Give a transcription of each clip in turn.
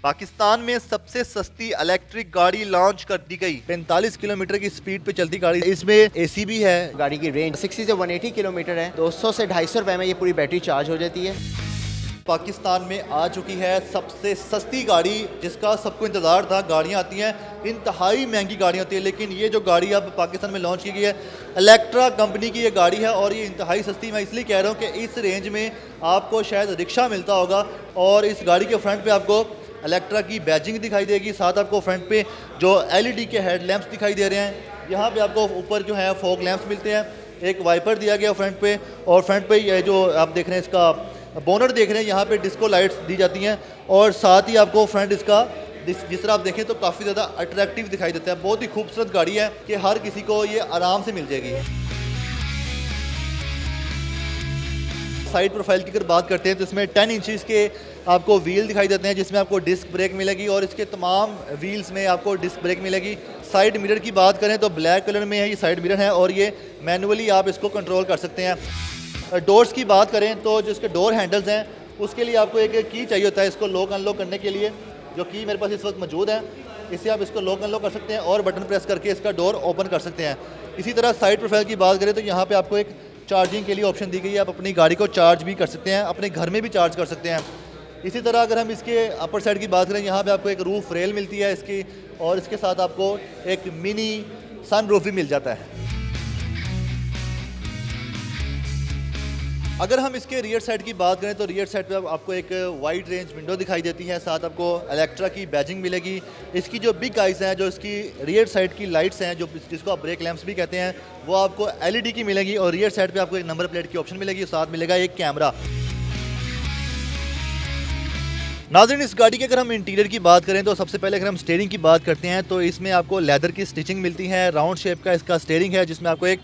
पाकिस्तान में सबसे सस्ती इलेक्ट्रिक गाड़ी लॉन्च कर दी गई। 45 किलोमीटर की स्पीड पे चलती गाड़ी, इसमें एसी भी है। गाड़ी की रेंज 60 से 180 किलोमीटर है। 200 से 250 रुपए में ये पूरी बैटरी चार्ज हो जाती है। पाकिस्तान में आ चुकी है सबसे सस्ती गाड़ी, जिसका सबको इंतज़ार था। गाड़ियाँ आती हैं, इंतहाई महंगी गाड़ियाँ होती है, लेकिन ये जो गाड़ी अब पाकिस्तान में लॉन्च की गई है, इलेक्ट्रा कंपनी की ये गाड़ी है और ये इंतहाई सस्ती। मैं इसलिए कह रहा हूँ कि इस रेंज में आपको शायद रिक्शा मिलता होगा। और इस गाड़ी के फ्रंट पे आपको इलेक्ट्रा की बैजिंग दिखाई देगी, साथ आपको फ्रंट पे जो एलईडी के हेड लैंप्स दिखाई दे रहे हैं। यहाँ पे आपको ऊपर जो है फॉग लैंप्स मिलते हैं, एक वाइपर दिया गया फ्रंट पे, और फ्रंट पे ये जो आप देख रहे हैं इसका बोनट देख रहे हैं, यहाँ पे डिस्को लाइट्स दी जाती हैं। और साथ ही आपको फ्रंट इसका जिस तरह आप देखें तो काफ़ी ज़्यादा अट्रैक्टिव दिखाई देता है। बहुत ही खूबसूरत गाड़ी है कि हर किसी को ये आराम से मिल जाएगी। साइड प्रोफाइल की अगर बात करते हैं तो इसमें 10 इंचज़ के आपको व्हील दिखाई देते हैं, जिसमें आपको डिस्क ब्रेक मिलेगी और इसके तमाम व्हील्स में आपको डिस्क ब्रेक मिलेगी। साइड मिरर की बात करें तो ब्लैक कलर में है, ये साइड मिरर है और ये मैनुअली आप इसको कंट्रोल कर सकते हैं। डोर्स की बात करें तो जो इसके डोर हैंडल्स हैं उसके लिए आपको एक की चाहिए होता है इसको लॉक अनलॉक करने के लिए, जो की मेरे पास इस वक्त मौजूद है। इससे आप इसको लॉक अनलॉक कर सकते हैं और बटन प्रेस करके इसका डोर ओपन कर सकते हैं। इसी तरह साइड प्रोफाइल की बात करें तो यहाँ पे आपको एक चार्जिंग के लिए ऑप्शन दी गई है, आप अपनी गाड़ी को चार्ज भी कर सकते हैं, अपने घर में भी चार्ज कर सकते हैं। इसी तरह अगर हम इसके अपर साइड की बात करें, यहाँ पे आपको एक रूफ रेल मिलती है इसकी, और इसके साथ आपको एक मिनी सन रूफ भी मिल जाता है। अगर हम इसके रियर साइड की बात करें तो रियर साइड पे आपको एक वाइड रेंज विंडो दिखाई देती है, साथ आपको इलेक्ट्रा की बैजिंग मिलेगी। इसकी जो बिग आइज हैं, जो इसकी रियर साइड की लाइट्स हैं, जो जिसको आप ब्रेक लैंप्स भी कहते हैं, वो आपको एलईडी की मिलेगी। और रियर साइड पे आपको एक नंबर प्लेट की ऑप्शन मिलेगी, साथ मिलेगा एक कैमरा। नाज़रीन, इस गाड़ी के अगर हम इंटीरियर की बात करें तो सबसे पहले अगर हम स्टीयरिंग की बात करते हैं तो इसमें आपको लेदर की स्टिचिंग मिलती है। राउंड शेप का इसका स्टीयरिंग है, जिसमें आपको एक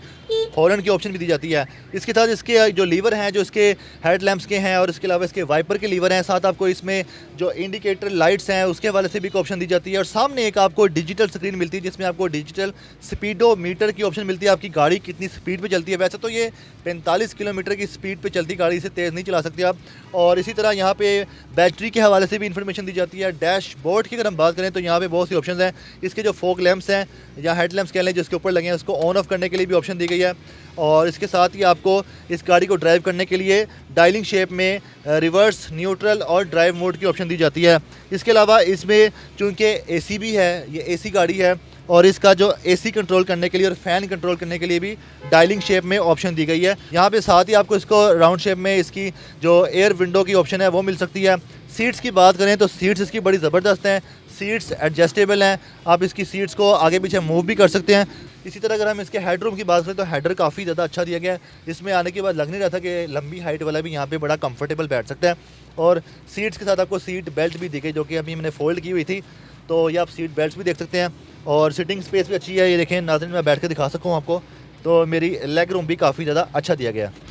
हॉर्न की ऑप्शन भी दी जाती है। इसके साथ इसके जो लीवर हैं, जो इसके हेड लैंप्स के हैं, और इसके अलावा इसके वाइपर के लीवर हैं। साथ आपको इसमें जो इंडिकेटर लाइट्स हैं उसके हवाले से भी एक ऑप्शन दी जाती है। और सामने एक आपको डिजिटल स्क्रीन मिलती है, जिसमें आपको डिजिटल स्पीडोमीटर की ऑप्शन मिलती है, आपकी गाड़ी कितनी स्पीड पे चलती है। वैसे तो ये 45 किलोमीटर की स्पीड पे चलती गाड़ी, इसे तेज़ नहीं चला सकते आप। और इसी तरह यहाँ पे बैटरी के हवाले से भी इंफॉर्मेशन दी जाती है। डैशबोर्ड की अगर हम बात करें तो यहाँ पे बहुत सी ऑप्शंस हैं। इसके जो फोक लैंप्स हैं या हेड लैंप्स कह लें, जिसके ऊपर लगे हैं, उसको ऑन ऑफ करने के लिए भी ऑप्शन दी गई है। और इसके साथ ही आपको इस गाड़ी को ड्राइव करने के लिए डायलिंग शेप में रिवर्स, न्यूट्रल और ड्राइव मोड की ऑप्शन दी जाती है। इसके अलावा इसमें चूँकि एसी भी है, ये एसी गाड़ी है, और इसका जो एसी कंट्रोल करने के लिए और फ़ैन कंट्रोल करने के लिए भी डायलिंग शेप में ऑप्शन दी गई है। यहाँ पे साथ ही आपको इसको राउंड शेप में इसकी जो एयर विंडो की ऑप्शन है वो मिल सकती है। सीट्स की बात करें तो सीट्स इसकी बड़ी ज़बरदस्त हैं, सीट्स एडजस्टेबल हैं, आप इसकी सीट्स को आगे पीछे मूव भी कर सकते हैं। इसी तरह अगर हम इसके हेडरूम की बात करें तो हेडर काफ़ी ज़्यादा अच्छा दिया गया है। इसमें आने के बाद लग नहीं रहा था कि लंबी हाइट वाला भी यहाँ पे बड़ा कंफर्टेबल बैठ सकता है। और सीट्स के साथ आपको सीट बेल्ट भी दी गई, जो कि अभी मैंने फोल्ड की हुई थी, तो ये आप सीट बेल्ट भी देख सकते हैं। और सिटिंग स्पेस भी अच्छी है, ये देखें नाज़रीन, मैं बैठ कर दिखा सकूँ आपको, तो मेरी लेग रूम भी काफ़ी ज़्यादा अच्छा दिया गया है।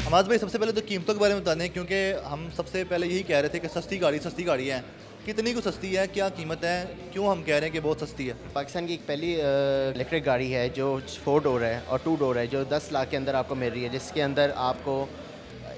हमाद भाई, सबसे पहले तो कीमतों के बारे में बता दें, क्योंकि हम सबसे पहले यही कह रहे थे कि सस्ती गाड़ी है। कितनी को सस्ती है, क्या कीमत है, क्यों हम कह रहे हैं कि बहुत सस्ती है? पाकिस्तान की एक पहली इलेक्ट्रिक गाड़ी है जो 4 डोर है और 2 डोर है, जो 10 लाख के अंदर आपको मिल रही है, जिसके अंदर आपको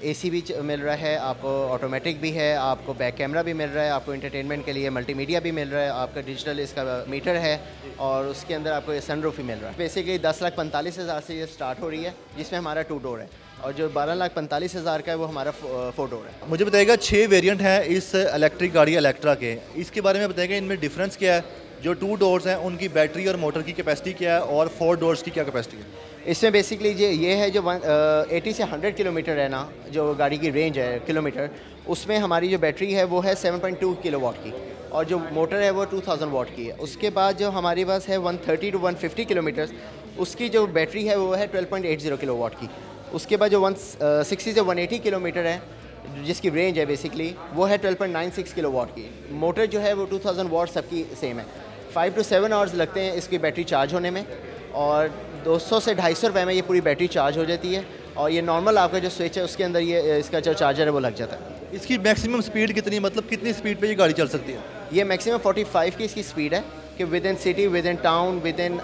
एसी भी मिल रहा है, आपको ऑटोमेटिक भी है, आपको बैक कैमरा भी मिल रहा है, आपको एंटरटेनमेंट के लिए मल्टीमीडिया भी मिल रहा है, आपका डिजिटल इसका मीटर है, और उसके अंदर आपको ये सनरूफ भी मिल रहा है। बेसिकली 10,45,000 से ये स्टार्ट हो रही है, जिसमें हमारा 2 डोर है, और जो 12,45,000 का है वो हमारा 4 डोर है। मुझे बताइएगा, 6 वेरिएंट हैं इस इलेक्ट्रिक गाड़ी इलेक्ट्रा के, इसके बारे में बताइएगा इनमें डिफरेंस क्या है? जो 2 डोर्स हैं उनकी बैटरी और मोटर की कैपेसिटी क्या है, और 4 डोर्स की क्या कैपेसिटी है? इसमें बेसिकली ये है जो 80 से 100 किलोमीटर है ना, जो गाड़ी की रेंज है किलोमीटर, उसमें हमारी जो बैटरी है वो है 7.2 किलोवाट की, और जो मोटर है वो 2000 वाट की है। उसके बाद जो हमारे पास है 130 to 150 किलोमीटर, उसकी जो बैटरी है वो है 12.80 किलोवाट की। उसके बाद जो 160 से 180 किलोमीटर है, जिसकी रेंज है बेसिकली, वो है 12.96 किलोवाट की। मोटर जो है वो 2000 वाट सबकी सेम है। 5 to 7 आवर्स लगते हैं इसकी बैटरी चार्ज होने में, और 200 से 250 रुपए में ये पूरी बैटरी चार्ज हो जाती है। और ये नॉर्मल आपका जो स्विच है उसके अंदर ये इसका जो चार्जर है वो लग जाता है। इसकी मैक्सिमम स्पीड कितनी, मतलब कितनी स्पीड पे ये गाड़ी चल सकती है? ये मैक्सिमम 45 की इसकी स्पीड है, कि with in city, with in town, with in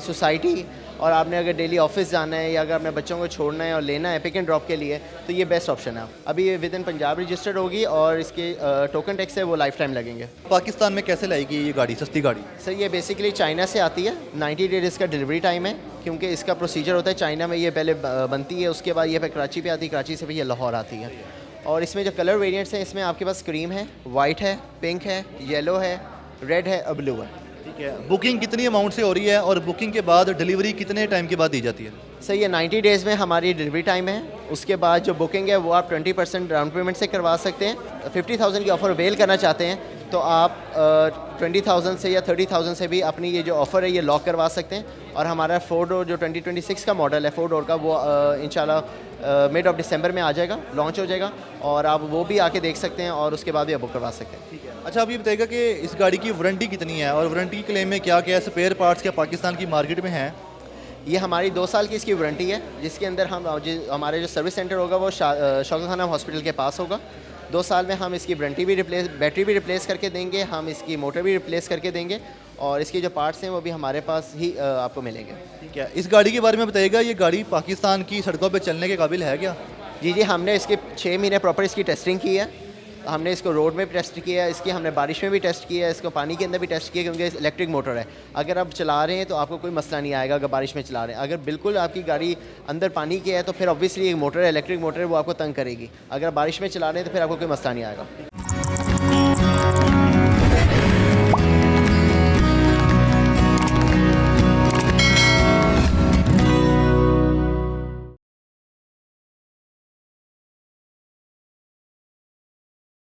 society, और आपने अगर डेली ऑफिस जाना है या अगर अपने बच्चों को छोड़ना है और लेना है पिक एंड ड्रॉप के लिए, तो ये बेस्ट ऑप्शन है। अभी ये विद इन पंजाब रजिस्टर्ड होगी और इसके टोकन टैक्स है वो लाइफ टाइम लगेंगे। पाकिस्तान में कैसे लाएगी ये गाड़ी, सस्ती गाड़ी? सर ये बेसिकली चाइना से आती है, 90 डेज इसका डिलीवरी टाइम है, क्योंकि इसका प्रोसीजर होता है चाइना में ये पहले बनती है, उसके बाद ये फिर कराची पे आती है, कराची से फिर ये लाहौर आती है। और इसमें जो कलर वेरिएंट्स हैं, इसमें आपके पास क्रीम है, वाइट है, पिंक है, येलो है, रेड है और ब्लू है। ठीक है, बुकिंग कितनी अमाउंट से हो रही है और बुकिंग के बाद डिलीवरी कितने टाइम के बाद दी जाती है? सर ये 90 डेज़ में हमारी डिलीवरी टाइम है, उसके बाद जो बुकिंग है वो आप 20% डाउन पेमेंट से करवा सकते हैं। 50,000 की ऑफ़र अवेल करना चाहते हैं तो आप 20,000 से या 30,000 से भी अपनी ये जो ऑफ़र है ये लॉक करवा सकते हैं। और हमारा 4 डोर जो 2026 का मॉडल है 4 डोर का, वो इंशाल्लाह मिड ऑफ दिसंबर में आ जाएगा, लॉन्च हो जाएगा, और आप वो भी आके देख सकते हैं और उसके बाद भी आप बुक करवा सकते हैं। ठीक है, अच्छा आप ये बताइएगा कि इस गाड़ी की वारंटी कितनी है और वारंटी क्लेम में क्या क्या स्पेयर पार्ट्स क्या पाकिस्तान की मार्केट में हैं? ये हमारी 2 साल की इसकी वारंटी है, जिसके अंदर हमारे जो सर्विस सेंटर होगा वो शौकत खाना हॉस्पिटल के पास होगा। 2 साल में हम इसकी वारंटी भी बैटरी भी रिप्लेस करके देंगे, हम इसकी मोटर भी रिप्लेस करके देंगे, और इसके जो पार्ट्स हैं वो भी हमारे पास ही आपको मिलेंगे। ठीक है, इस गाड़ी के बारे में बताइएगा, ये गाड़ी पाकिस्तान की सड़कों पे चलने के काबिल है क्या? जी हमने इसके 6 महीने प्रॉपर इसकी टेस्टिंग की है। हमने इसको रोड में भी टेस्ट किया है, इसकी हमने बारिश में भी टेस्ट किया है, इसको पानी के अंदर भी टेस्ट किया, क्योंकि इलेक्ट्रिक मोटर है। अगर आप चला रहे हैं तो आपको कोई मसला नहीं आएगा अगर बारिश में चला रहे हैं। अगर बिल्कुल आपकी गाड़ी अंदर पानी के है तो फिर ऑब्वियसली एक मोटर है, इलेक्ट्रिक मोटर है, वो आपको तंग करेगी। अगर बारिश में चला रहे हैं तो फिर आपको कोई मसला नहीं आएगा।